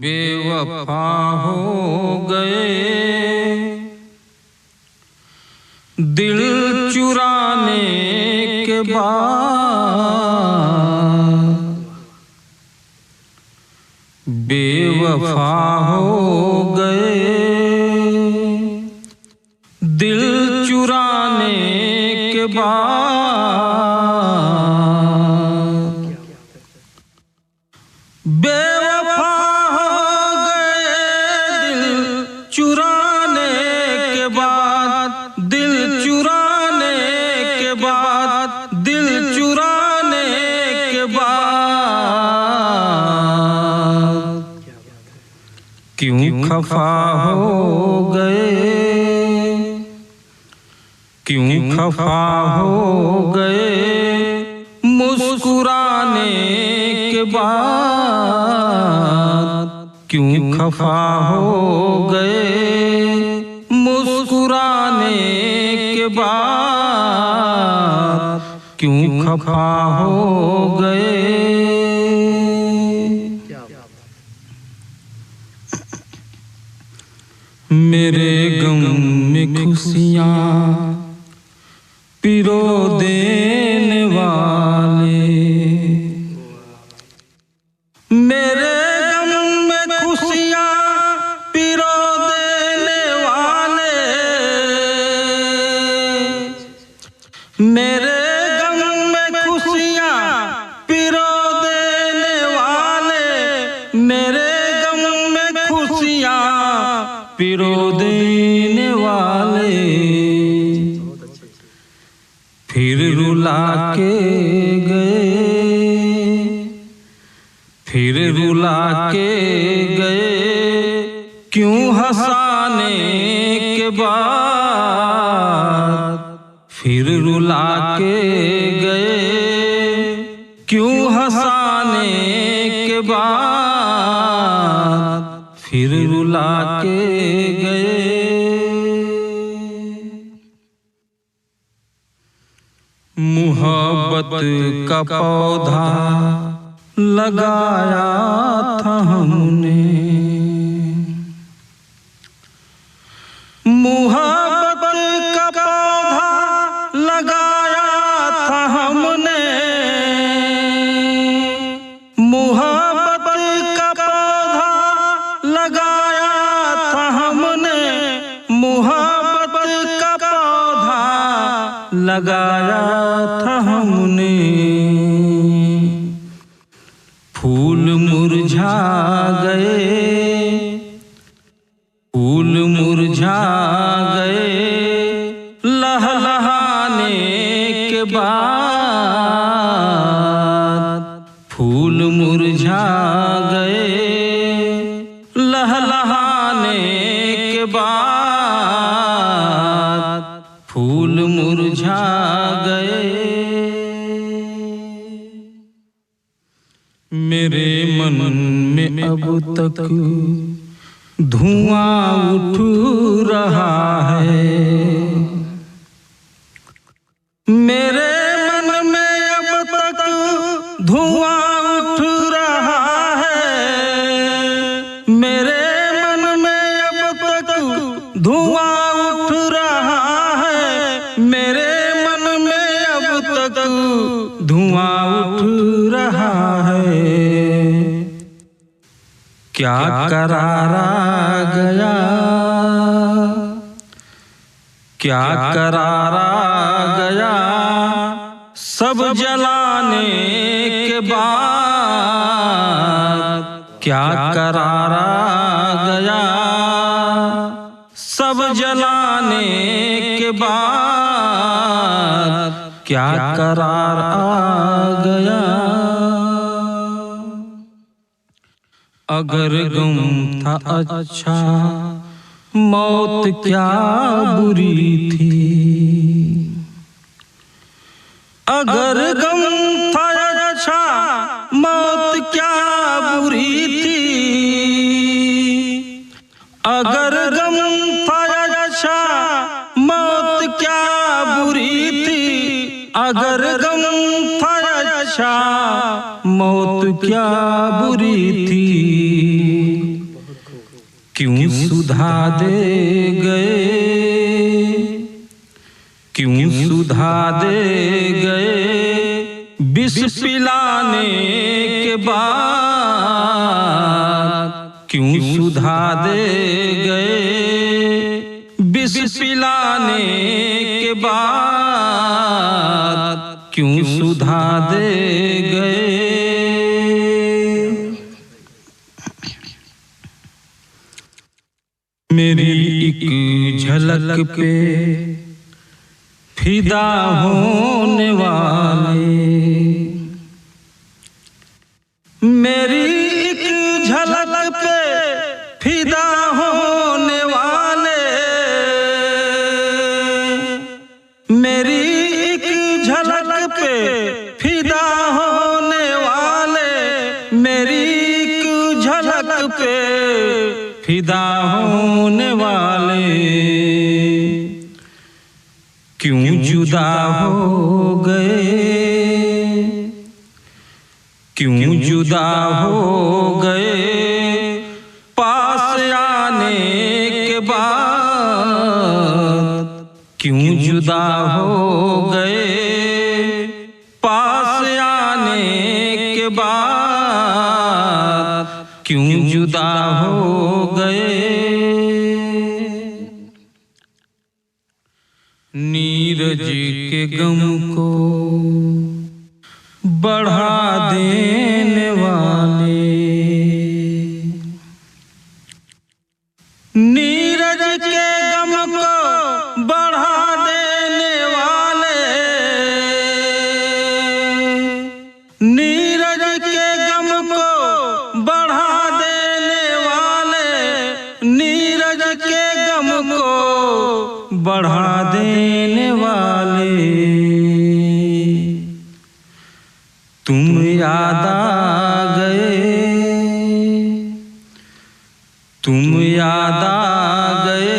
बेवफा हो गए दिल चुराने के बाद, बेवफा हो गए दिल चुराने के बाद, बेवफा हो गए दिल चुराने के बाद, दिल चुराने के बाद, दिल चुराने के बाद, क्यों खफा हो गए, क्यों खफा हो गए मुस्कुराने के बाद, क्यों खफा हो गए मुस्कुराने के बाद, क्यों खफा हो गए। मेरे गम में खुशियाँ पिरो देने वाले, मेरे गम में खुशियाँ पिरो देने वाले, मेरे गम में खुशियाँ पिरो देने वाले, मेरे गम में खुशियाँ पिरो देने वाले, फिर रुला के गए, फिर रुला के गए क्यों हंसाने के बाद, फिर रुला के गए क्यों हंसाने के बाद, फिर रुला के गए। मोहब्बत का पौधा लगाया था हमने, मोहब्बत का पौधा लगाया था हमने, मोहब्बत का पौधा लगाया था हमने, मोहब्बत का पौधा लगाया था हमने, फूल मुरझा गए, फूल मुरझा गए लहलहाने के बाद, फूल मुरझा गए लहलहाने के बाद, फूल मुरझा गए। मेरे मन में अब तक धुआं उठ रहा है, मेरे मन में अब तक धुआं उठ रहा है, मेरे मन में अब तक धुआं उठ रहा है, मेरे मन में अब तक धुआं उठ रहा है। क्या करारा गया, क्या करारा गया सब जलाने के बाद, क्या करारा गया सब जलाने के बाद, क्या करार आ गया। अगर गम था अच्छा मौत क्या बुरी थी, अगर गम था अच्छा मौत क्या बुरी थी, अगर गम था अच्छा मौत क्या बुरी थी, अगर गम था अच्छा मौत क्या बुरी थी, क्यों सुधा दे गए, क्यों सुधा दे गए, विष पिलाने के बाद, क्यों सुधा दे गए, विष पिलाने के बाद, क्यों सुधा दे गए। मेरी एक झलक पे फिदा होने वाले, मेरी एक झलक पे फिदा होने वाले, मेरी एक झलक पे फिदा होने वाले, मेरी एक झलक पे फिदा होने वाले, क्यों जुदा हो गए, क्यों जुदा हो गए, पास आने के बाद, क्यों जुदा हो गए, पास आने के बाद, क्यों जुदा हो गए। नीरज के गम को बढ़ा देने वाले, नीरज के गम को बढ़ा देने वाले, नीरज के गम को बढ़ा देने वाले, नीरज के गम को बढ़ा देने वाले, तुम याद आ गए, तुम याद आ गए,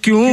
क्यों